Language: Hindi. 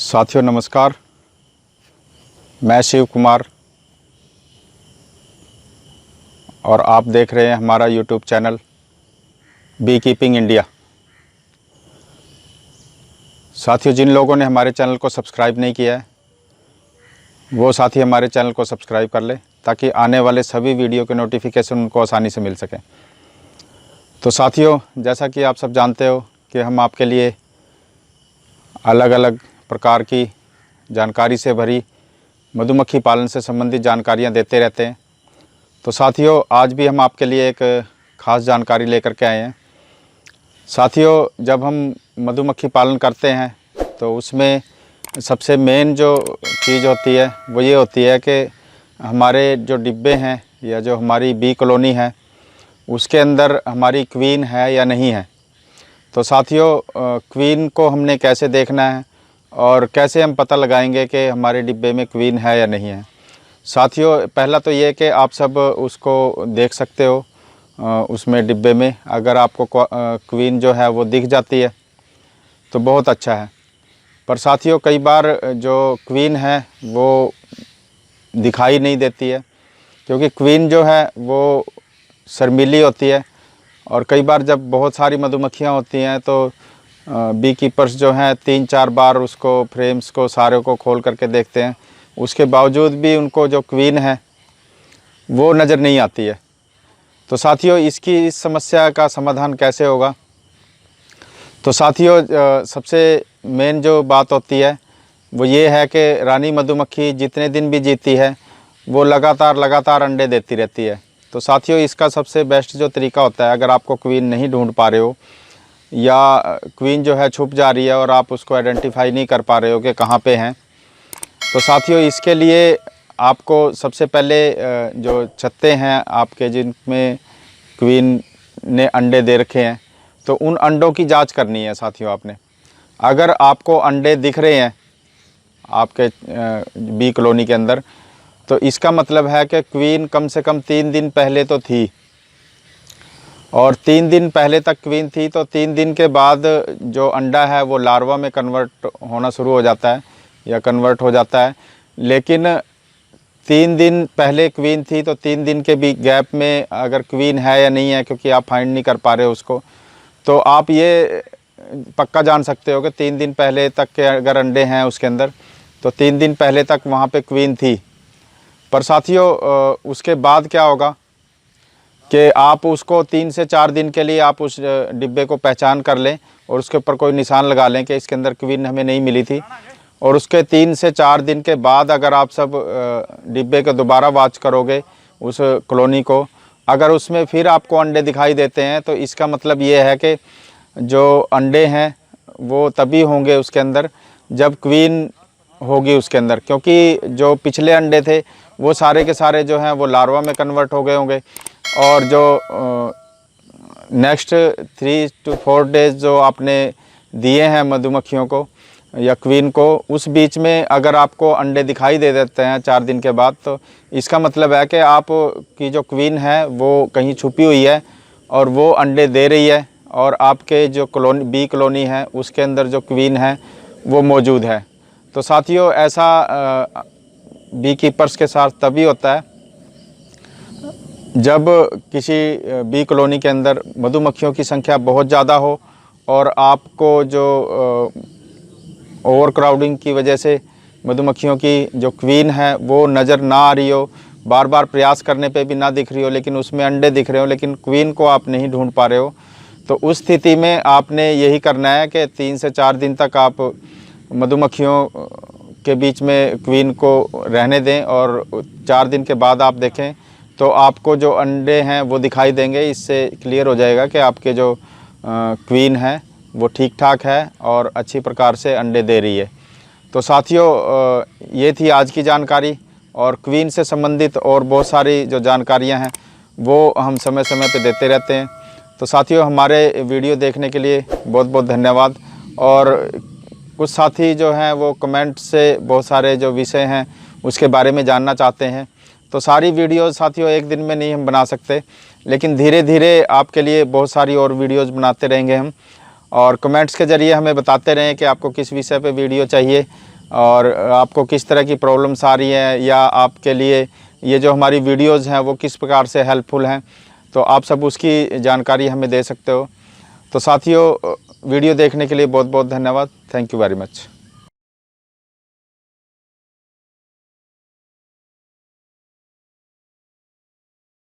साथियों नमस्कार, मैं शिव कुमार और आप देख रहे हैं हमारा YouTube channel be keeping India. साथियों, जिन लोगों ने हमारे चैनल को सब्सक्राइब नहीं किया है वो साथी हमारे चैनल को सब्सक्राइब कर ले ताकि आने वाले सभी वीडियो के नोटिफिकेशन उनको आसानी से मिल सकें। तो साथियों, जैसा कि आप सब जानते हो कि हम आपके लिए अलग अलग प्रकार की जानकारी से भरी मधुमक्खी पालन से संबंधित जानकारियां देते रहते हैं। तो साथियों, आज भी हम आपके लिए एक ख़ास जानकारी लेकर के आए हैं। साथियों, जब हम मधुमक्खी पालन करते हैं तो उसमें सबसे मेन जो चीज़ होती है वो ये होती है कि हमारे जो डिब्बे हैं या जो हमारी बी कॉलोनी है उसके अंदर हमारी क्वीन है या नहीं है। तो साथियों, क्वीन को हमने कैसे देखना है और कैसे हम पता लगाएंगे कि हमारे डिब्बे में क्वीन है या नहीं है। साथियों, पहला तो ये कि आप सब उसको देख सकते हो, उसमें डिब्बे में अगर आपको क्वीन जो है वो दिख जाती है तो बहुत अच्छा है। पर साथियों, कई बार जो क्वीन है वो दिखाई नहीं देती है क्योंकि क्वीन जो है वो शर्मीली होती है और कई बार जब बहुत सारी मधुमक्खियाँ होती हैं तो बी कीपर्स जो हैं 3-4 बार उसको फ्रेम्स को सारे को खोल करके देखते हैं, उसके बावजूद भी उनको जो क्वीन है वो नज़र नहीं आती है। तो साथियों, इस समस्या का समाधान कैसे होगा? तो साथियों, सबसे मेन जो बात होती है वो ये है कि रानी मधुमक्खी जितने दिन भी जीती है वो लगातार अंडे देती रहती है। तो साथियों, इसका सबसे बेस्ट जो तरीका होता है, अगर आपको क्वीन नहीं ढूंढ पा रहे हो या क्वीन जो है छुप जा रही है और आप उसको आइडेंटिफाई नहीं कर पा रहे हो कि कहाँ पे हैं, तो साथियों इसके लिए आपको सबसे पहले जो छत्ते हैं आपके जिनमें क्वीन ने अंडे दे रखे हैं तो उन अंडों की जांच करनी है। साथियों, आपने अगर आपको अंडे दिख रहे हैं आपके बी कॉलोनी के अंदर तो इसका मतलब है कि क्वीन कम से कम 3 दिन पहले तो थी और 3 दिन पहले तक क्वीन थी। तो 3 दिन के बाद जो अंडा है वो लार्वा में कन्वर्ट होना शुरू हो जाता है या कन्वर्ट हो जाता है। लेकिन 3 दिन पहले क्वीन थी तो 3 दिन के भी गैप में अगर क्वीन है या नहीं है, क्योंकि आप फाइंड नहीं कर पा रहे हो उसको, तो आप ये पक्का जान सकते हो कि 3 दिन पहले तक के अगर अंडे हैं उसके अंदर तो 3 दिन पहले तक वहाँ पे क्वीन थी। पर साथियों, उसके बाद क्या होगा कि आप उसको 3 से 4 दिन के लिए आप उस डिब्बे को पहचान कर लें और उसके ऊपर कोई निशान लगा लें कि इसके अंदर क्वीन हमें नहीं मिली थी। और उसके 3 से 4 दिन के बाद अगर आप सब डिब्बे को दोबारा वॉच करोगे उस कॉलोनी को, अगर उसमें फिर आपको अंडे दिखाई देते हैं तो इसका मतलब ये है कि जो अंडे हैं वो तभी होंगे उसके अंदर जब क्वीन होगी उसके अंदर, क्योंकि जो पिछले अंडे थे वो सारे के सारे जो हैं वो लार्वा में कन्वर्ट हो गए होंगे और जो नेक्स्ट 3 to 4 डेज़ जो आपने दिए हैं मधुमक्खियों को या क्वीन को, उस बीच में अगर आपको अंडे दिखाई दे देते हैं 4 दिन के बाद तो इसका मतलब है कि आप की जो क्वीन है वो कहीं छुपी हुई है और वो अंडे दे रही है और आपके जो कॉलोनी बी कॉलोनी है उसके अंदर जो क्वीन है वो मौजूद है। तो साथियों, ऐसा बी कीपर्स के साथ तभी होता है जब किसी बी कॉलोनी के अंदर मधुमक्खियों की संख्या बहुत ज़्यादा हो और आपको जो ओवर क्राउडिंग की वजह से मधुमक्खियों की जो क्वीन है वो नज़र ना आ रही हो, बार बार प्रयास करने पे भी ना दिख रही हो, लेकिन उसमें अंडे दिख रहे हो लेकिन क्वीन को आप नहीं ढूंढ पा रहे हो। तो उस स्थिति में आपने यही करना है कि 3 से 4 दिन तक आप मधुमक्खियों के बीच में क्वीन को रहने दें और 4 दिन के बाद आप देखें तो आपको जो अंडे हैं वो दिखाई देंगे। इससे क्लियर हो जाएगा कि आपके जो क्वीन है वो ठीक ठाक है और अच्छी प्रकार से अंडे दे रही है। तो साथियों, ये थी आज की जानकारी और क्वीन से संबंधित और बहुत सारी जो जानकारियां हैं वो हम समय समय पे देते रहते हैं। तो साथियों, हमारे वीडियो देखने के लिए बहुत बहुत धन्यवाद। और कुछ साथी जो हैं वो कमेंट से बहुत सारे जो विषय हैं उसके बारे में जानना चाहते हैं। तो सारी वीडियोज़ साथियों एक दिन में नहीं हम बना सकते, लेकिन धीरे धीरे आपके लिए बहुत सारी और वीडियोज़ बनाते रहेंगे हम। और कमेंट्स के ज़रिए हमें बताते रहें कि आपको किस विषय पे वीडियो चाहिए और आपको किस तरह की प्रॉब्लम्स आ रही हैं या आपके लिए ये जो हमारी वीडियोज़ हैं वो किस प्रकार से हेल्पफुल हैं, तो आप सब उसकी जानकारी हमें दे सकते हो। तो साथियों, वीडियो देखने के लिए बहुत बहुत धन्यवाद। Thank you very much.